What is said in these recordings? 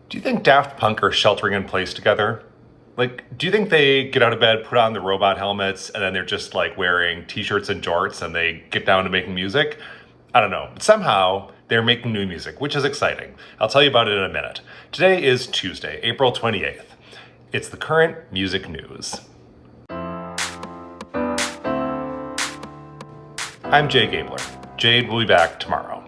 Do you think Daft Punk are sheltering in place together? Do you think they get out of bed, put on the robot helmets, and then they're just wearing t-shirts and jorts and they get down to making music? I don't know. But somehow they're making new music, which is exciting. I'll tell you about it in a minute. Today is Tuesday, April 28th. It's the current music news. I'm Jay Gabler. Jade will be back tomorrow.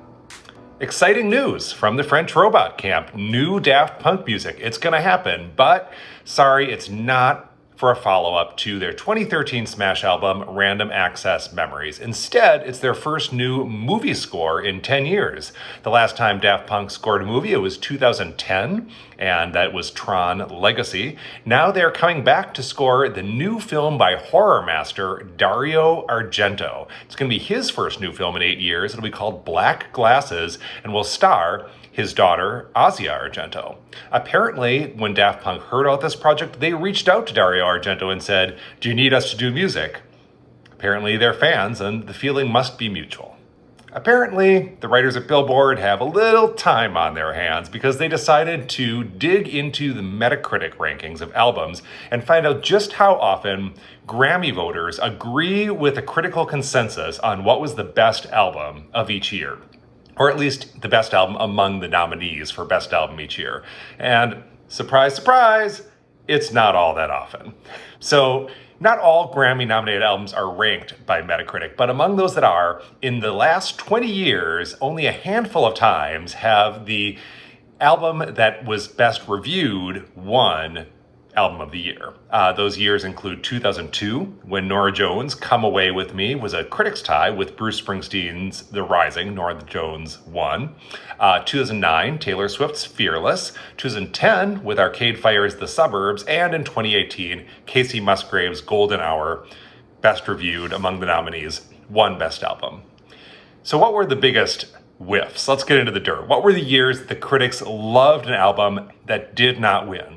Exciting news from the French robot camp. New Daft Punk music. It's going to happen, but sorry, it's not for a follow-up to their 2013 smash album, Random Access Memories. Instead, it's their first new movie score in 10 years. The last time Daft Punk scored a movie, it was 2010, and that was Tron Legacy. Now they're coming back to score the new film by horror master Dario Argento. It's going to be his first new film in 8 years. It'll be called Black Glasses, and will star his daughter, Asia Argento. Apparently, when Daft Punk heard about this project, they reached out to Dario Argento and said, "Do you need us to do music?" Apparently, they're fans, and the feeling must be mutual. Apparently, the writers at Billboard have a little time on their hands because they decided to dig into the Metacritic rankings of albums and find out just how often Grammy voters agree with a critical consensus on what was the best album of each year. Or at least the best album among the nominees for best album each year. And surprise, surprise, it's not all that often. So not all Grammy-nominated albums are ranked by Metacritic, but among those that are, in the last 20 years, only a handful of times have the album that was best reviewed won Album of the Year. Those years include 2002, when Norah Jones' Come Away With Me was a critics' tie with Bruce Springsteen's The Rising. Norah Jones won. 2009, Taylor Swift's Fearless. 2010, with Arcade Fire's The Suburbs. And in 2018, Casey Musgrave's Golden Hour, best reviewed among the nominees, won Best Album. So what were the biggest whiffs? Let's get into the dirt. What were the years that the critics loved an album that did not win?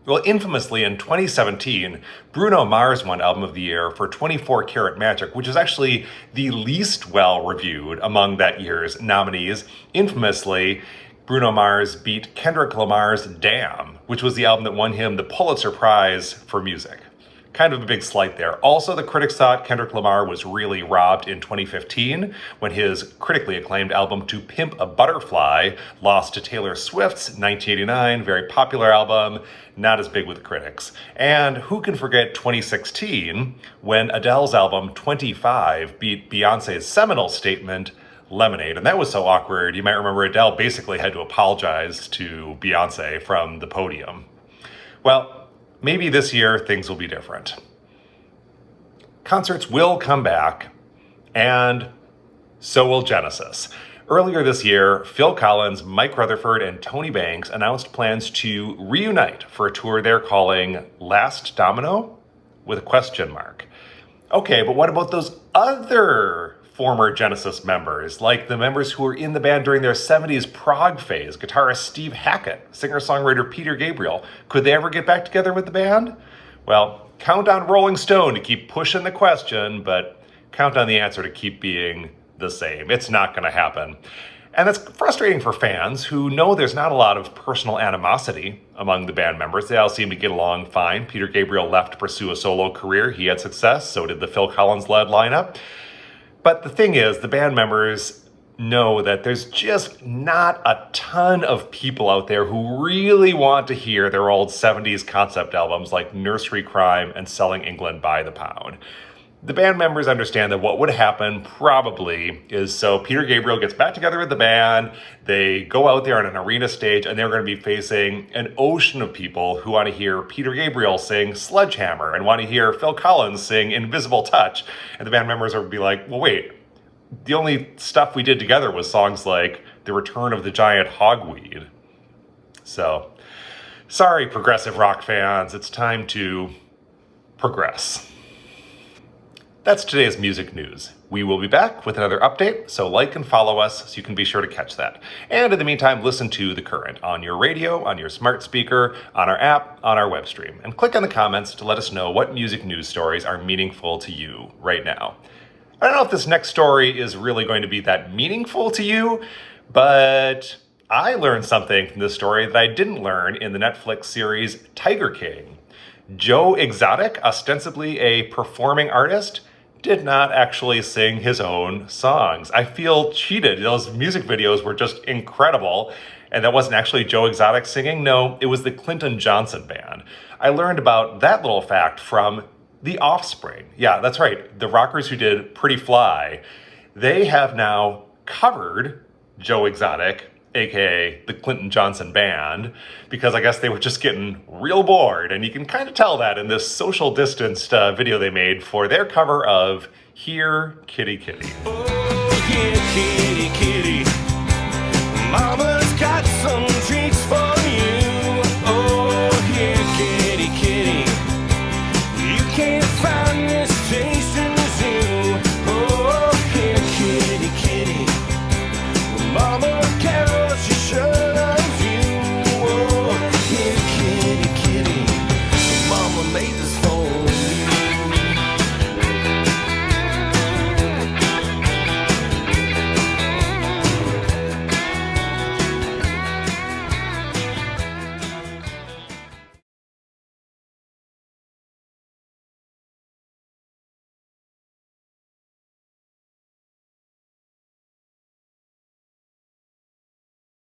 Well, infamously in 2017, Bruno Mars won Album of the Year for 24 Karat Magic, which is actually the least well-reviewed among that year's nominees. Infamously, Bruno Mars beat Kendrick Lamar's Damn, which was the album that won him the Pulitzer Prize for music. Kind of a big slight there. Also, the critics thought Kendrick Lamar was really robbed in 2015 when his critically acclaimed album To Pimp a Butterfly lost to Taylor Swift's 1989, very popular album, not as big with the critics. And who can forget 2016 when Adele's album 25 beat Beyonce's seminal statement, Lemonade. And that was so awkward. You might remember Adele basically had to apologize to Beyonce from the podium. Well, maybe this year things will be different. Concerts will come back, and so will Genesis. Earlier this year, Phil Collins, Mike Rutherford, and Tony Banks announced plans to reunite for a tour they're calling Last Domino, with a question mark. Okay, but what about those other former Genesis members, like the members who were in the band during their 70s prog phase, guitarist Steve Hackett, singer-songwriter Peter Gabriel? Could they ever get back together with the band? Well, count on Rolling Stone to keep pushing the question, but count on the answer to keep being the same. It's not going to happen. And that's frustrating for fans who know there's not a lot of personal animosity among the band members. They all seem to get along fine. Peter Gabriel left to pursue a solo career. He had success. So did the Phil Collins-led lineup. But the thing is, the band members know that there's just not a ton of people out there who really want to hear their old 70s concept albums like Nursery Crime and Selling England by the Pound. The band members understand that what would happen probably is, so Peter Gabriel gets back together with the band, they go out there on an arena stage, and they're going to be facing an ocean of people who want to hear Peter Gabriel sing Sledgehammer and want to hear Phil Collins sing Invisible Touch. And the band members will be like, well, wait, the only stuff we did together was songs like The Return of the Giant Hogweed. So, sorry, progressive rock fans, it's time to progress. That's today's music news. We will be back with another update, so like and follow us so you can be sure to catch that. And in the meantime, listen to The Current on your radio, on your smart speaker, on our app, on our web stream. And click on the comments to let us know what music news stories are meaningful to you right now. I don't know if this next story is really going to be that meaningful to you, but I learned something from this story that I didn't learn in the Netflix series Tiger King. Joe Exotic, ostensibly a performing artist, did not actually sing his own songs. I feel cheated. Those music videos were just incredible. And that wasn't actually Joe Exotic singing. No, it was the Clinton Johnson Band. I learned about that little fact from the Offspring. Yeah, that's right. The rockers who did Pretty Fly. They have now covered Joe Exotic, aka the Clinton Johnson Band, because I guess they were just getting real bored. And you can kind of tell that in this social distanced video they made for their cover of Here, Kitty Kitty. Oh, yeah, kitty.